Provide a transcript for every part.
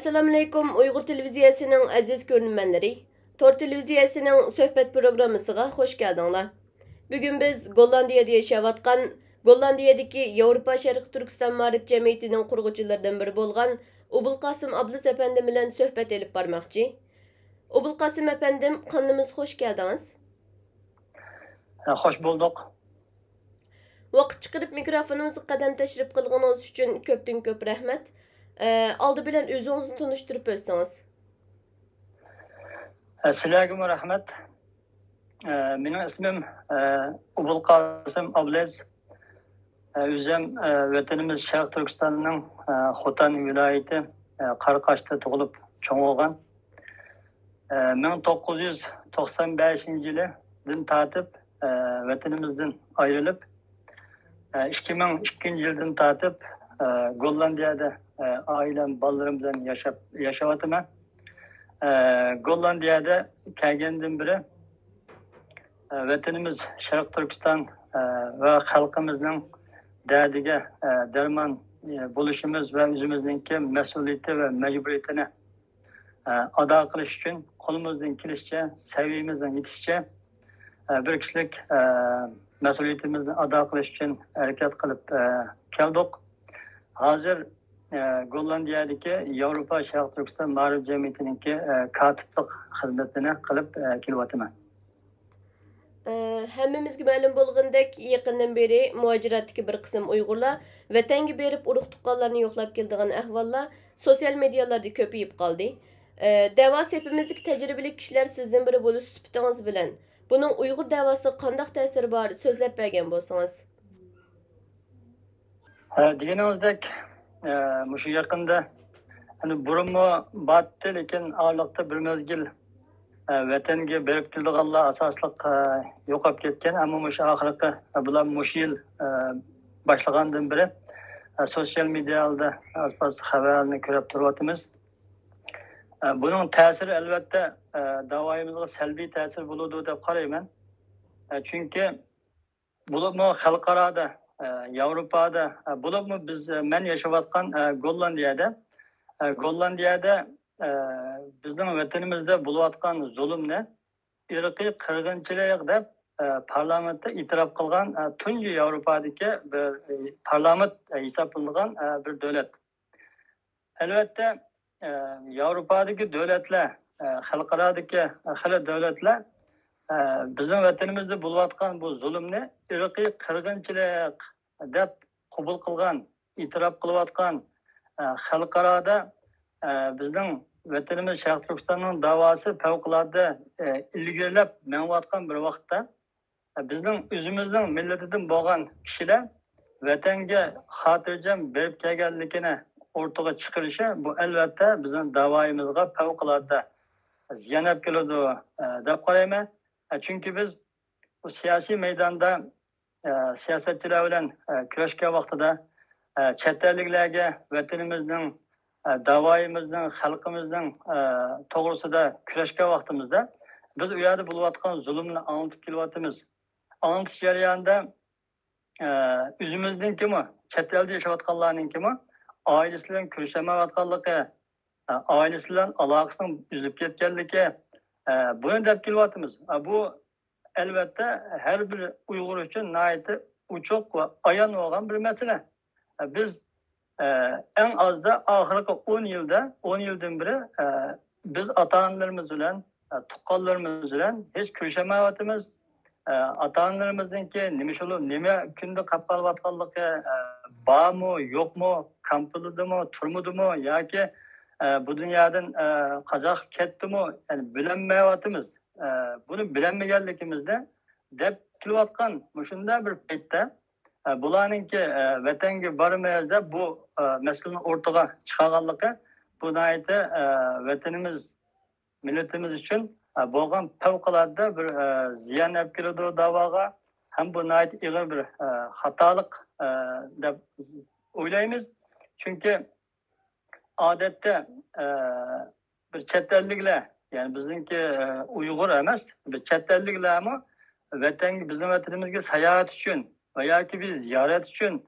Assalamu alaykum Uyghur televiziyasining aziz ko'rurmanlari. Tor televiziyasining suhbat programmasiga xush keldinglar. Bugun biz Gollandiyada yashayotgan Gollandiyadagi Yevropa Sharq Turkiston Ma'rif jamiyatining qurg'uvchilaridan biri bo'lgan Ubulqosim Ablis efendim bilan suhbat elib bormoqchi. Ubulqosim efendim, qanimiz xush keldingiz. Hoş bulduk. Vaqt chiqarib mikrofonimizga qadam tashrif qilganingiz uchun ko'pdan ko'p rahmat. Aldı bilan o'zingizni tunishtirib o'tsangiz. Sizlarga rahmat. Benim ismim Ubulqosim Ablis. Özüm vatanimiz Şarkı Türkistan'ın Xotan vilayeti Qaraqashda tug'ilib cho'ng bo'lgan. 1995 yildan tartib vatanimizdan ayrilib 2002 yildan tartib Gollandiyada ailem, balalarım bilan yaşayatıman. Gollandiyada kelgandan beri vatanimiz Sharq Turkiston va xalqimizning derdiga derman bo'lishimiz va o'zimizningki mas'uliyati va majburiyatini ado qilish uchun qo'limizdan kelishicha, saviyamizdan yetishicha bir kishilik mas'uliyatimizni ado qilish uchun harakat qilib keldik. Hozir Gollandiyadagi Yevropa Sharq Turkiston Ma'rif jamiyatininki katiblik xizmatini qilib kelyapman. Hammamizga ma'lum bo'lgandek, yaqindan beri muhojiratdagi bir qism Uyg'urlar vatanga berib urug' tuqqanlarni yo'qlab keladigan ahvollar sosyal medialarda ko'payib qoldi. Davos hepimizdagi tajribali kishilar sizdan biri bo'lish sifatingiz bilan buning Uyg'ur davosiga qanday ta'siri bor so'zlab bergan bo'lsangiz. Deganimizdek, mushu yaqinda burunmi batdi, lekin ağırlıqda bir mezgil vatanga berib kelganlar asosliq yo'qolib ketgan, ammo mushu oxirgi bular mushu yil boshlagandan beri sosyal medyada aspas xabarlarni ko'rib turyapmiz. Bunun ta'siri albatta davoyimizga salbiy ta'sir bo'ladi deb qarayman. Chunki bo'libmi xalqaroda Yevropada bo'libmi biz men yashayotgan Gollandiyada bizning vatanimizda bo'layotgan zulmni irqiy qirg'inchilik deb parlamentda e'tirof qilgan tunji Yevropadagi bir parlament hisoblangan bir davlat. Albatta Yevropadagi davlatlar, xalqarodagi xilli davlatlar bizim vatanimizda bo'layotgan bu zulmni irqiy qirg'inchilik deb qabul qilgan, e'tirof qilayotgan xalqaroda bizning vatanimiz Sharq Turkistonning davosi favqulodda ilgarilab menayotgan bir vaqtda bizning o'zimizning millatidan bo'lgan kishilar vatanga xotirjam berib kelganligini o'rtaga chiqarishi bu albatta bizning davoyimizga favqulodda ziyon olib keladi deb qarayman. Çünkü biz bu siyasi meydanda siyasetçiler bilan kurashgan vaqtida chet elliklarga vatanimizning davoyimizning xalqimizning to'g'risida kurashgan vaqtimizda biz u yerda bo'layotgan zulmni anlatib kelyapmiz. Anlatish jarayonida o'zimizningkimi, chet elda yashayotganlarningkimi oilasi bilan kurashamayotganligi, oilasi bilan aloqasini uzilib ketganligi bunu deb kelyapmiz. Bu elbette her bir Uyghur için nayeti uçuk ve ayan olan bir mesele. Biz en az da ahirki 10 yıldan beri biz ata-analarımız bilen, tuqqanlarımız bilen hiç görüşemayapmiz. Ata-analarımızdaki nima kunda qapqalayotganligi bormi, yo'qmi, kampilidimi, turmudimi yoki bu dünyadan Kazak ketdimi, yani bilinmeyatimiz. Bunu bilinmeyenlikimizde deb kilayotgan shunda bir paytda bularninki vatanga bormayazda bu masalaning o'rtaga chiqarganligi bu nayda vatanimiz, millatimiz uchun bo'lgan favqulodda bir ziyon olib keladi davoga. Ham bu nayda ig'ir bir xatolik deb o'ylaymiz. Chunki odatda bir chet elliklar, yani bizninki Uyg'ur emas, bir chet elliklarmi bizning vatanimizga sayohat uchun va yoki biz ziyorat uchun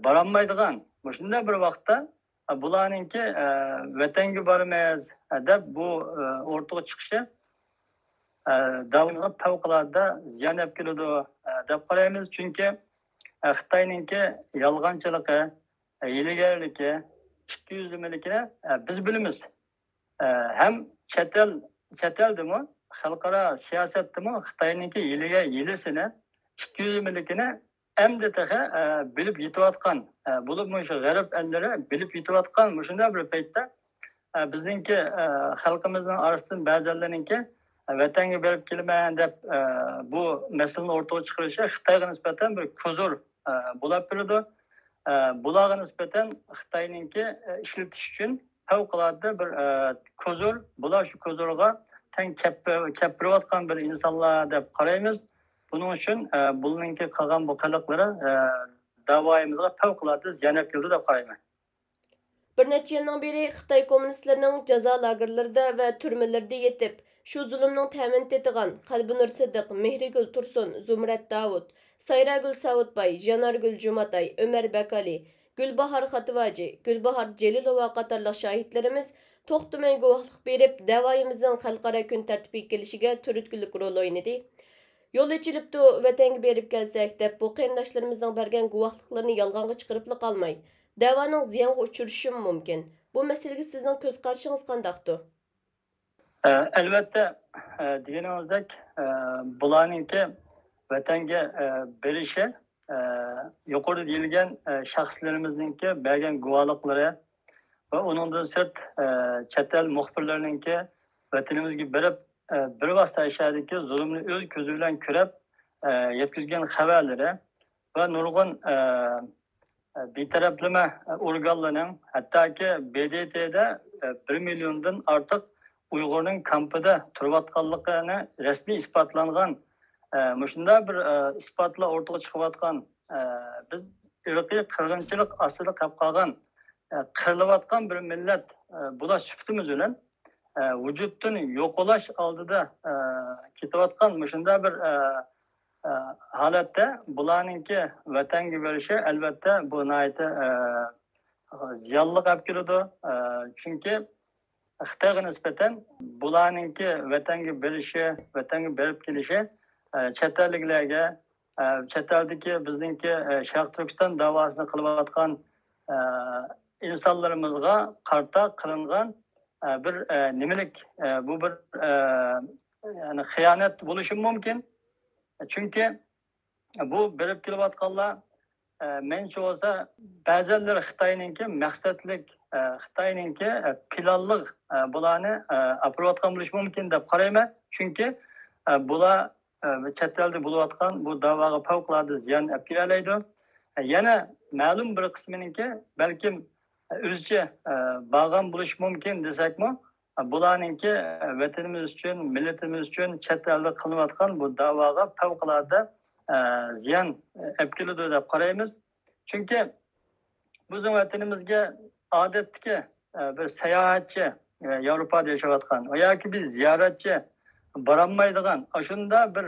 borolmaydigan shunday bir vaqtda bularninki vatanga bormaymiz deb bu o'rtaga chiqishi davomida favqulodda ziyon olib keladi deb qaraymiz. Chunki Xitoyninki yolg'onchiligi, hilegarligi, ikkiyuzlilikini biz bilamiz. Hem chet eldimi, xalqaro siyosatdimi Xitoyninki hilisini, ikkiyuzlilikini endi tahi bilib yetayotgan, bo'lib shu g'arb ellari bilib yetayotgan shunday bir paytda bizningki xalqimizning orasidan ba'zilarninki vatanga berib kelmayman deb bu masalani o'rtaga chiqarishi Xitoyga nisbatan bir ko'zur bo'lib turadi. Bularga nisbatan Xitoyninki ishlatish uchun favqulodda bir ko'zur, bular shu ko'zurga teng kapirayotgan bir insonlar deb qaraymiz. Bunun uchun buningki qilgan bu qiliqlari davoyimizga favqulodda ziyon olib keldi deb qarayman. Bir necha yildan beri Xitoy kommunistlarining jazo lagerlarida va turmalarda yetib, shu zulmning ta'min tetigan Qalbinur Siddiq, Mehrigul Tursun, Zumrat Davud, Sayragul Savutbay, Janargul Jumatay, Ömer Bakali, Gulbahar Xatvaji, Gulbahar Celilova qatorliq shohidlarimiz to'xtamay guvohlik berib, davoyimizning xalqaro kun tartibiga kelishiga turtkilik rol o'ynadi. Yo'l ochilibdi, vatanga berib kelsak deb bu qarindoshlarimizning bergan guvohliklarini yolg'onga chiqarib qolmay, davoning ziyonga uchrashi mumkin. Bu masalaga sizning ko'z qarashingiz qandaqdir? Albatta, deganimizdek, bularninki vatanga berishi yuqorida deyilgan shaxslarimizningki bergan guvohliklari va uningdan sirt chet el muxbirlarininki vatanimizga berib bir vaqtda ishadiki zulmni o'z ko'zi bilan ko'rib yetkazgan xabarlari va nurg'un betaraflama organlarning hattoki BDT'da 1 milyondan ortiq Uyg'urning kampida turayotganligini rasmiy isbotlangan shunday bir isbotlar o'rtaga chiqayotgan biz irqiy qirg'inchilik ostida qolib qolgan qirilayotgan bir millat bular sifatimiz bilan vujuddan yo'qolash oldida ketayotgan shunday bir holatda bularninki vatanga berishi albatta bu nihoyatda ziyonli olib keladi. Chunki Xitoyga nisbatan bularninki vatanga berishi, vatanga berib kelishi chet elliklarga, chet eldagi bizningki Sharq Turkiston davosini qilayotgan insonlarimizga qarta qilingan bir nimelik bu bir yani xiyonat bo'lishi mumkin. Chunki bu berib kelayotganlar mencha bo'lsa ba'zanlar Xitoyninki maqsadlik, Xitoyninki planliq bularni aprovotgan bo'lishi mumkin deb qarayman. Chunki bular chet elda bo'layotgan bu da'voga favqulodda ziyon olib keladi. Yana ma'lum bir qismininki balkim o'zicha bag'am bo'lishi mumkin desakmi, bularninki vatanimiz uchun, millatimiz uchun chet elda qilinayotgan bu da'voga favqulodda ziyon olib keladi deb qaraymiz. Chunki bizning vatanimizga odatdagi bir sayohatchi Yevropada yashayotgan yoki bir ziyoratchi borolmaydigan shunda bir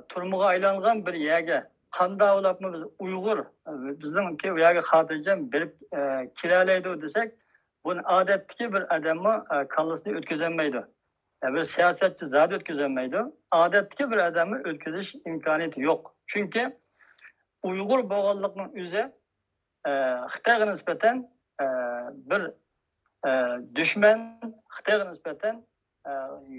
turmuga aylangan bir yerga qanday olapmi biz Uyg'ur bizningki u yerga xotirjam berib kelalaydi desak, buni odatdagi bir odamni kallasini o'tkazolmaydi. Bir siyosatchi zot o'tkazolmaydi. Odatdagi bir odamni o'tkazish imkoniyati yo'q. Chunki Uyg'ur bo'lganlikning o'zi Xitoyga nisbatan bir düşman, Xitoyga nisbatan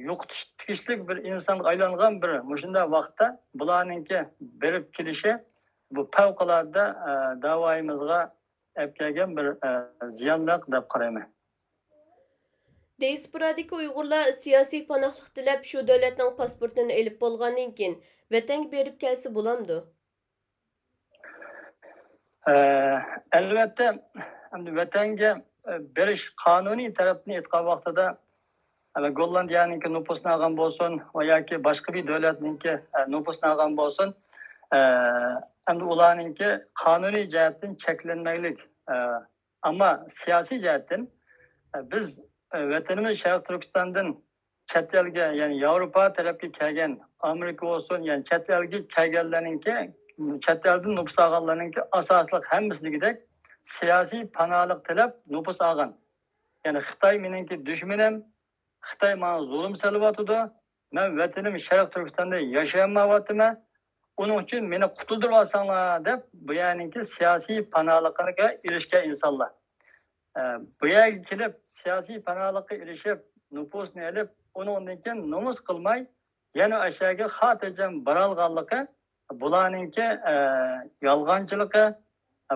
yo'qotish tegishli bir insonga aylangan bir shunday vaqtda bularninki berib kelishi bu favqulodda davoyimizga olib kelgan bir ziyonliq deb qarayman. Diasporadagi Uyg'urlar siyosiy panohlik tilab shu davlatning pasportini olib bo'lgandan keyin vatanga berib kelsa bo'lamdi? Albatta, vatanga berish qonuniy tarafni aytgan vaqtida Gollandiyaningki nüfusunu algan bo'lsin yoki boshqa bir davlatninki nüfusunu algan bo'lsin, endi ularninki qonuniy jihatdan cheklanmaylik. Ammo siyosiy jihatdan biz vatanimiz Sharq Turkistondan chet elga, ya'ni Yevropa tarafga kelgan, Amerika bo'lsin, ya'ni chet elga kelganlarninki, chet eldan nüfus alganlarninki asosli hammasidagidek siyasi panalık tilep nüfus ağın. Yani Xitay menenki düşmenim, Xitay bana zulüm salıvatıdı. Ben vatanim Şarkı Türkistan'da yaşayamavatımı. Onun için beni kutulduruvasanlar dep bu yaninki siyasi panalıkına erişken insanlar. Bu yerga kelip siyasi panalıkka erişip nüfusunu elip ondan keyin nomus qilmay yana aşağıya xotirjam boralganligi bularninki yolg'onchiligi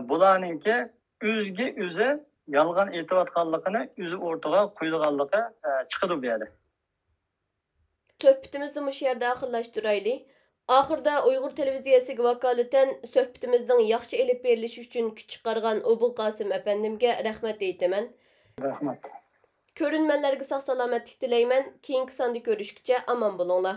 bularninki o'ziga o'zi yolg'on aytayotganligini o'zi o'rtaga qo'yganligi chiqadi bu yerda. Söhbetimizni mush yerda oxirlashtirayli. Oxirda Uyg'ur televiziyasiga vakolatan söhbetimizning yaxshi elib berilishi uchun kuch chiqargan Obul Qosim apandimga rahmat aytaman. Rahmat. Ko'rinmanlarga sog' salomatlik tilayman. Keyingi sonda ko'rishguncha omon bo'linglar.